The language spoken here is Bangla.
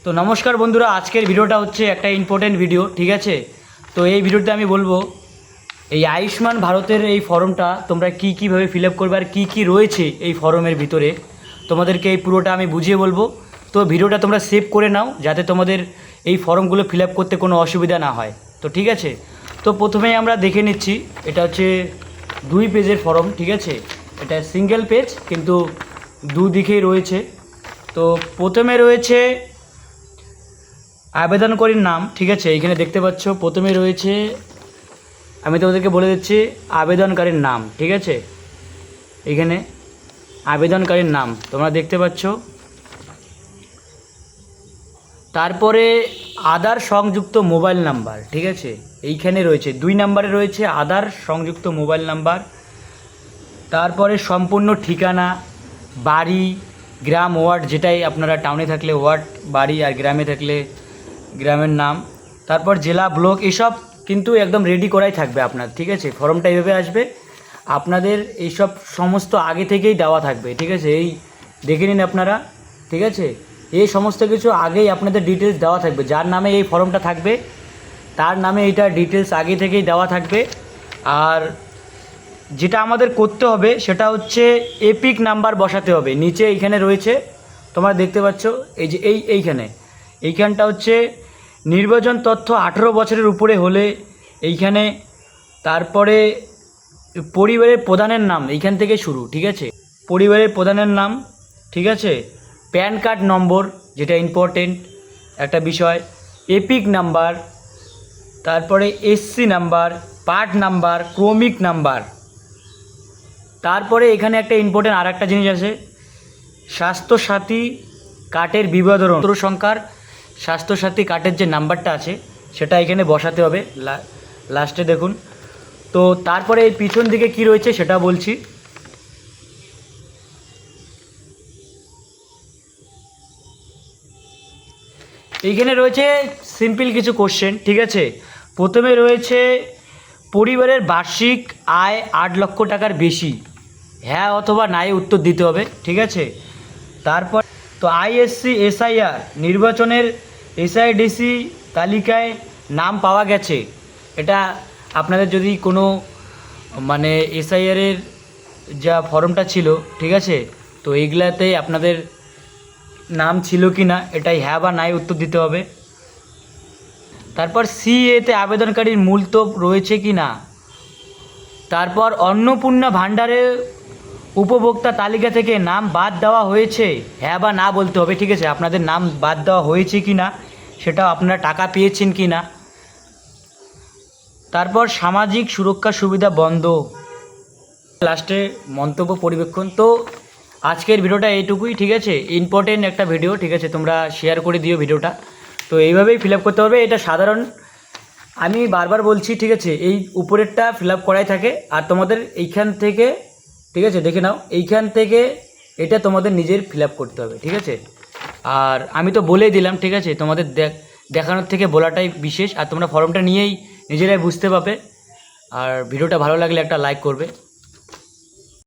তো নমস্কার বন্ধুরা, আজকের ভিডিওটা হচ্ছে একটা ইম্পর্টেন্ট ভিডিও, ঠিক আছে। তো এই ভিডিওতে আমি বলবো এই আয়ুষ্মান ভারতের এই ফর্মটা তোমরা কীভাবে ফিল আপ করবে আর কী রয়েছে এই ফর্মের ভিতরে তোমাদেরকে এই পুরোটা আমি বুঝিয়ে বলবো। তো ভিডিওটা তোমরা সেভ করে নাও যাতে তোমাদের এই ফর্মগুলো ফিল আপ করতে কোনো অসুবিধা না হয়। তো ঠিক আছে, তো প্রথমেই আমরা দেখে নিচ্ছি। এটা হচ্ছে 2 পেজের ফর্ম, ঠিক আছে। এটা সিঙ্গেল পেজ কিন্তু দুদিকেই রয়েছে। তো প্রথমে রয়েছে আবেদনকারীর নাম, ঠিক আছে। এইখানে দেখতে পাচ্ছ প্রথমে রয়েছে, আমি তোমাদেরকে বলে দিচ্ছি আবেদনকারীর নাম, ঠিক আছে। এইখানে আবেদনকারীর নাম তোমরা দেখতে পাচ্ছ। তারপরে আধার সংযুক্ত মোবাইল নাম্বার, ঠিক আছে। এইখানে রয়েছে 2 নম্বরে রয়েছে আধার সংযুক্ত মোবাইল নাম্বার। তারপরে সম্পূর্ণ ঠিকানা, বাড়ি, গ্রাম, ওয়ার্ড, যেটাই আপনারা টাউনে থাকলে ওয়ার্ড বাড়ি আর গ্রামে থাকলে গ্রামের নাম। তারপর জেলা, ব্লক, এসব কিন্তু একদম রেডি করাই থাকবে আপনার, ঠিক আছে। ফর্মটা এইভাবে আসবে, আপনাদের এইসব সমস্ত আগে থেকেই দেওয়া থাকবে, ঠিক আছে। এই দেখে নিন আপনারা, ঠিক আছে। এই সমস্ত কিছু আগেই আপনাদের ডিটেলস দেওয়া থাকবে। যার নামে এই ফর্মটা থাকবে তার নামে এইটা ডিটেলস আগে থেকেই দেওয়া থাকবে। আর যেটা আমাদের করতে হবে সেটা হচ্ছে এপিক নাম্বার বসাতে হবে। নিচে এইখানে রয়েছে, তোমরা দেখতে পাচ্ছ, এই যে এইখানটা হচ্ছে নির্বাচন তথ্য 18 বছরের উপরে হলে এইখানে। তারপরে পরিবারের প্রধানের নাম এইখান থেকে শুরু, ঠিক আছে। পরিবারের প্রধানের নাম, ঠিক আছে। প্যান কার্ড নম্বর, যেটা ইম্পর্টেন্ট একটা বিষয়, এপিক নাম্বার, তারপরে এসসি নাম্বার, পার্ট নাম্বার, ক্রমিক নাম্বার। তারপরে এখানে একটা ইম্পর্টেন্ট আর একটা জিনিস আছে, স্বাস্থ্যসাথী কার্ডের বিবরণ, সংখ্যার স্বাস্থ্যসাথী কার্ডের যে নাম্বারটা আছে সেটা এখানে বসাতে হবে লাস্টে, দেখুন। তো তারপরে এই পিছন দিকে কি রয়েছে সেটা বলছি। এইখানে রয়েছে সিম্পল কিছু কোশ্চেন, ঠিক আছে। প্রথমে রয়েছে পরিবারের বার্ষিক আয় 8 লক্ষ টাকার বেশি, হ্যাঁ অথবা নাই উত্তর দিতে হবে, ঠিক আছে। তারপর তো আইএসসি এসআইআর নির্বাচনের এসআইডিসি তালিকায় নাম পাওয়া গেছে। এটা আপনাদের যদি কোনো মানে এসআইআরের যা ফর্মটা ছিল, ঠিক আছে, তো এইগুলাতে আপনাদের নাম ছিল কি না এটাই হ্যাঁ বা নাই উত্তর দিতে হবে। তারপর সিএতে আবেদনকারীর মূল তো রয়েছে কি না। তারপর অন্নপূর্ণা ভাণ্ডারে উপভোক্তা তালিকা থেকে নাম বাদ দেওয়া হয়েছে, হ্যাঁ বা না বলতে হবে, ঠিক আছে। আপনাদের নাম বাদ দেওয়া হয়েছে কি না, সেটাও আপনারা টাকা পেয়েছেন কি না। তারপর সামাজিক সুরক্ষা সুবিধা বন্ধ, লাস্টে মন্তব্য পরিবেক্ষণ। তো আজকের ভিডিওটা এইটুকুই, ঠিক আছে। ইম্পর্টেন্ট একটা ভিডিও, ঠিক আছে। তোমরা শেয়ার করে দিও ভিডিওটা। তো এইভাবেই ফিল আপ করতে হবে। এটা সাধারণ, আমি বারবার বলছি, ঠিক আছে। এই উপরেরটা ফিল আপ করাই থাকে আর তোমাদের এইখান থেকে, ঠিক আছে, দেখে নাও, এইখান থেকে এটা তোমাদের নিজের ফিল আপ করতে হবে, ঠিক আছে। আর আমি তো বলেই দিলাম, ঠিক আছে। তোমাদের দেখানোর থেকে বলাটাই বিশেষ। আর তোমরা ফর্মটা নিয়েই নিজেরাই বুঝতে পারবে। আর ভিডিওটা ভালো লাগলে একটা লাইক করবে।